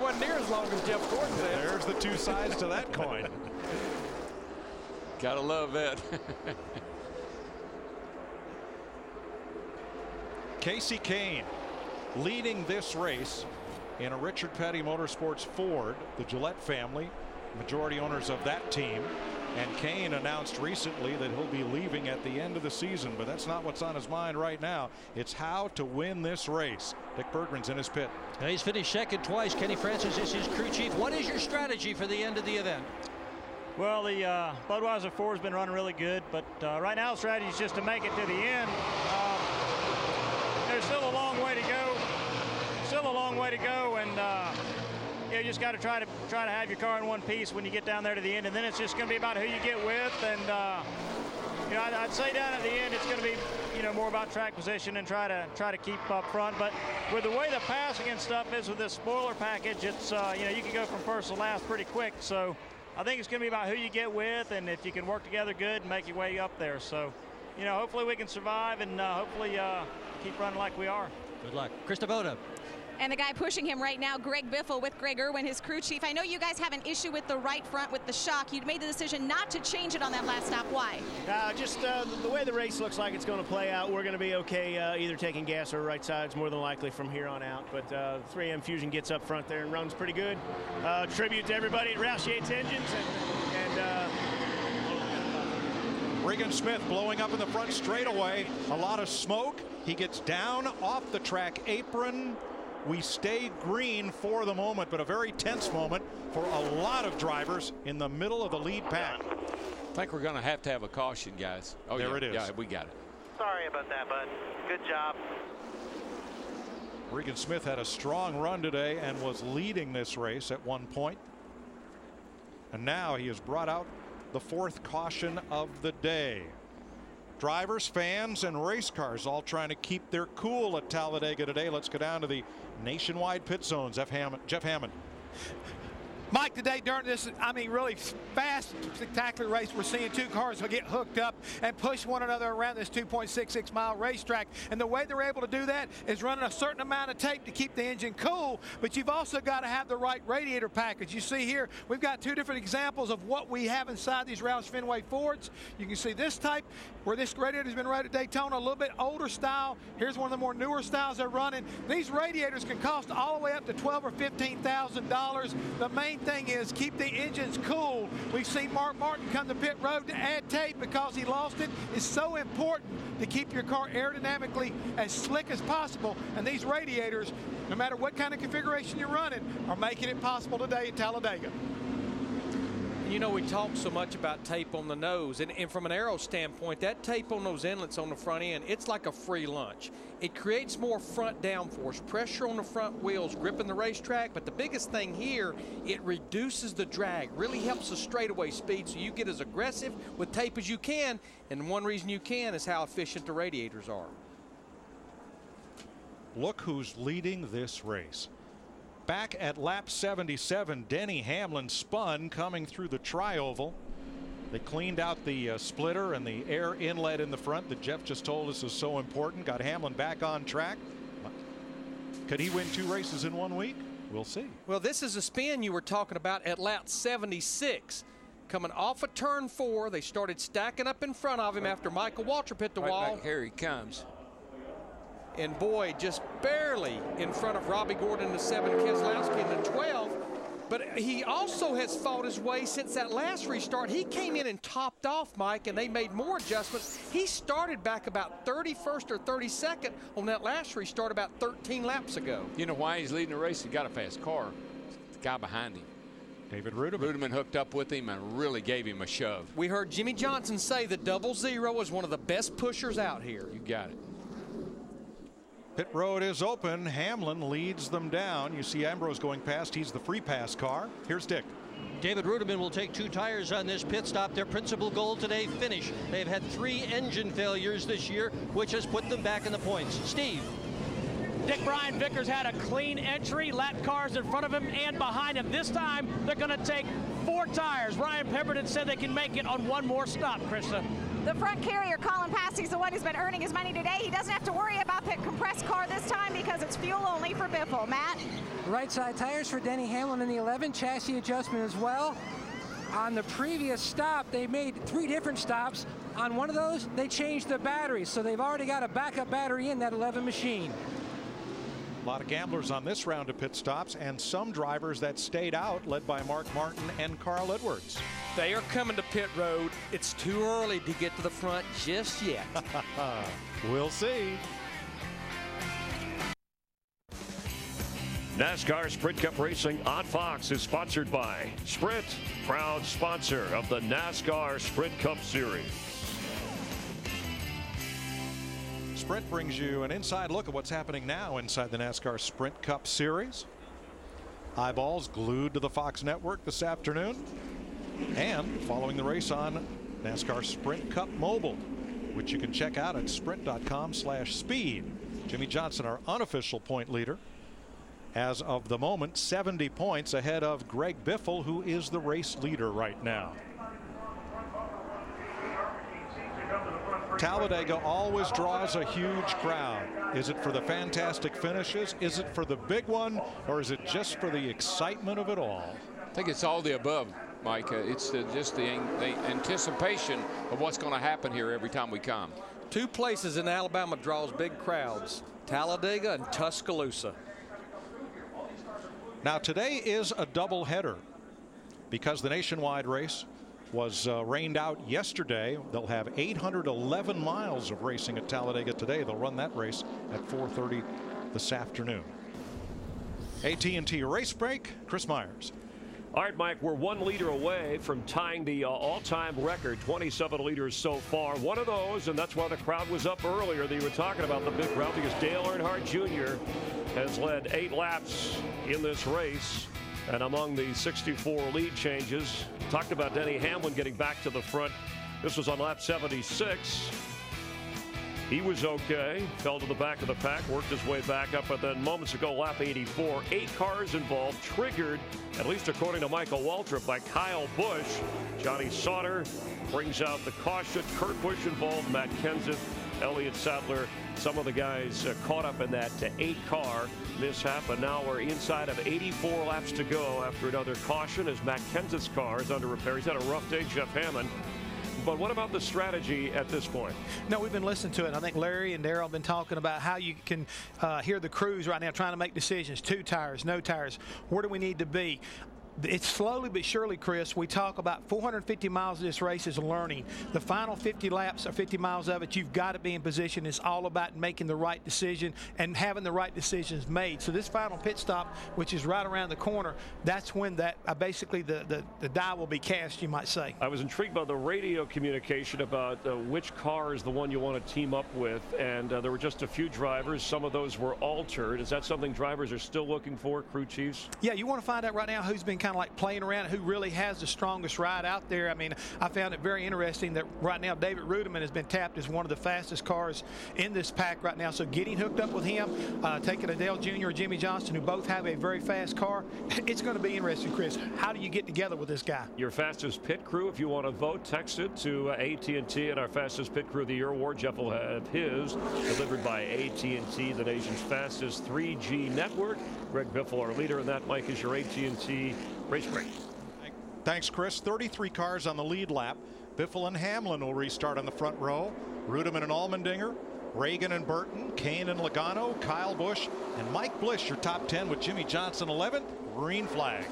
wasn't near as long as Jeff Gordon's. There's the two sides to that coin. Gotta love that. Casey Kane leading this race in a Richard Petty Motorsports Ford, the Gillette family, majority owners of that team. And Kane announced recently that he'll be leaving at the end of the season, but that's not what's on his mind right now. It's how to win this race. Dick Berggren's in his pit. He's finished second twice. Kenny Francis is his crew chief. What is your strategy for the end of the event? Well, the Budweiser 4 has been running really good, but right now the strategy is just to make it to the end. There's still a long way to go. And you just got to try to have your car in one piece when you get down there to the end, and then it's just going to be about who you get with. And I'd say down at the end it's going to be more about track position and try to keep up front. But with the way the passing and stuff is with this spoiler package, it's you can go from first to last pretty quick. So I think it's going to be about who you get with, and if you can work together good and make your way up there. So hopefully we can survive, and hopefully keep running like we are. Good luck. Krista Boda. And the guy pushing him right now, Greg Biffle with Greg Irwin, his crew chief. I know you guys have an issue with the right front with the shock. You made the decision not to change it on that last stop. Why? Just the way the race looks like it's going to play out, we're going to be okay either taking gas or right sides more than likely from here on out. But 3M Fusion gets up front there and runs pretty good. Tribute to everybody at Roush Yates Engines. Regan Smith blowing up in the front straightaway. A lot of smoke. He gets down off the track apron. We stayed green for the moment, but a very tense moment for a lot of drivers in the middle of the lead pack. I think we're going to have a caution, guys. Oh, there it is. Yeah, we got it. Sorry about that, bud. Good job. Regan Smith had a strong run today and was leading this race at one point. And now he has brought out the fourth caution of the day. Drivers, fans, and race cars all trying to keep their cool at Talladega today. Let's go down to the nationwide pit zones. Jeff Hammond. Mike, today during this, really fast, spectacular race, we're seeing two cars get hooked up and push one another around this 2.66 mile racetrack. And the way they're able to do that is running a certain amount of tape to keep the engine cool, but you've also got to have the right radiator package. You see here, we've got two different examples of what we have inside these Roush Fenway Fords. You can see this type, where this radiator's been right at Daytona, a little bit older style. Here's one of the more newer styles they're running. These radiators can cost all the way up to $12,000 or $15,000. The main thing is keep the engines cool. We've seen Mark Martin come to pit road to add tape because he lost it. It's so important to keep your car aerodynamically as slick as possible, and these radiators, no matter what kind of configuration you're running, are making it possible today at Talladega. We talk so much about tape on the nose, and from an aero standpoint, that tape on those inlets on the front end, it's like a free lunch. It creates more front downforce, pressure on the front wheels, gripping the racetrack, but the biggest thing here, it reduces the drag, really helps the straightaway speed, so you get as aggressive with tape as you can, and one reason you can is how efficient the radiators are. Look who's leading this race. Back at lap 77, Denny Hamlin spun coming through the tri-oval. They cleaned out the splitter and the air inlet in the front that Jeff just told us is so important. Got Hamlin back on track. Could he win 2 races in 1 week? We'll see. Well, this is a spin you were talking about at lap 76. Coming off of turn 4, they started stacking up in front of him after Michael Waltrip hit the wall. Back here he comes. And boy, just barely in front of Robbie Gordon in the 7, Keselowski in the 12. But he also has fought his way since that last restart. He came in and topped off, Mike, and they made more adjustments. He started back about 31st or 32nd on that last restart about 13 laps ago. You know why he's leading the race? He got a fast car. The guy behind him. David Rudiman. Rudiman hooked up with him and really gave him a shove. We heard Jimmy Johnson say the 00 is one of the best pushers out here. You got it. Pit road is open. Hamlin leads them down. You see Ambrose going past. He's the free pass car. Here's Dick. David Rudiman will take 2 tires on this pit stop. Their principal goal today, finish. They've had 3 engine failures this year, which has put them back in the points. Steve. Dick Brian Vickers had a clean entry, lap cars in front of him and behind him. This time, they're going to take 4 tires. Ryan Pemberton said they can make it on 1 more stop, Krista. The front carrier, Colin Passey's the one who's been earning his money today. He doesn't have to worry about the compressed car this time because it's fuel only for Biffle. Matt? Right side tires for Denny Hamlin in the 11, chassis adjustment as well. On the previous stop, they made 3 different stops. On one of those, they changed the batteries, so they've already got a backup battery in that 11 machine. A lot of gamblers on this round of pit stops, and some drivers that stayed out, led by Mark Martin and Carl Edwards. They are coming to pit road. It's too early to get to the front just yet. We'll see. NASCAR Sprint Cup Racing on Fox is sponsored by Sprint, proud sponsor of the NASCAR Sprint Cup Series. Sprint brings you an inside look at what's happening now inside the NASCAR Sprint Cup Series. Eyeballs glued to the Fox network this afternoon, and following the race on NASCAR Sprint Cup Mobile, which you can check out at sprint.com/speed. Jimmy Johnson, our unofficial point leader, as of the moment, 70 points ahead of Greg Biffle, who is the race leader right now. Talladega always draws a huge crowd. Is it for the fantastic finishes? Is it for the big one? Or is it just for the excitement of it all? I think it's all the above, Mike. It's just the anticipation of what's going to happen here every time we come. 2 places in Alabama draws big crowds, Talladega and Tuscaloosa. Now today is a doubleheader because the nationwide race was rained out yesterday. They'll have 811 miles of racing at Talladega today. They'll run that race at 4:30 this afternoon. AT&T race break. Chris Myers. All right, Mike, we're 1 leader away from tying the all-time record, 27 leaders so far. One of those, and that's why the crowd was up earlier that you were talking about, the big crowd, because Dale Earnhardt Jr. has led 8 laps in this race. And among the 64 lead changes, talked about Denny Hamlin getting back to the front. This was on lap 76. He was okay, fell to the back of the pack, worked his way back up, but then moments ago, lap 84, 8 cars involved, triggered, at least according to Michael Waltrip, by Kyle Busch. Johnny Sauter brings out the caution. Kurt Busch involved, Matt Kenseth, Elliott Sadler, some of the guys caught up in that 8-car mishap, and now we're inside of 84 laps to go after another caution as Matt Kenseth's car is under repair. He's had a rough day, Jeff Hammond. But what about the strategy at this point? No, we've been listening to it. I think Larry and Darrell have been talking about how you can hear the crews right now trying to make decisions. 2 tires, no tires. Where do we need to be? It's slowly but surely, Chris. We talk about 450 miles of this race is learning. The final 50 laps or 50 miles of it, you've got to be in position. It's all about making the right decision and having the right decisions made. So this final pit stop, which is right around the corner, that's when that basically the die will be cast, you might say. I was intrigued by the radio communication about which car is the one you want to team up with, and there were just a few drivers. Some of those were altered. Is that something drivers are still looking for, crew chiefs? Yeah, you want to find out right now who's been kind of like playing around, who really has the strongest ride out there. I mean, I found it very interesting that right now David Rudiman has been tapped as one of the fastest cars in this pack right now. So getting hooked up with him, taking a Dale Jr. or Jimmy Johnson, who both have a very fast car, it's going to be interesting, Chris. How do you get together with this guy? Your fastest pit crew, if you want to vote, text it to AT&T, and our fastest pit crew of the year award. Jeff will have his delivered by AT&T, the nation's fastest 3G network. Greg Biffle, our leader in that. Mike, is your AT&T race break. Thanks, Chris. 33 cars on the lead lap. Biffle and Hamlin will restart on the front row. Rudiman and Allmendinger, Reagan and Burton, Kane and Logano, Kyle Busch, and Mike Blish, your top 10 with Jimmy Johnson 11th. Green flag.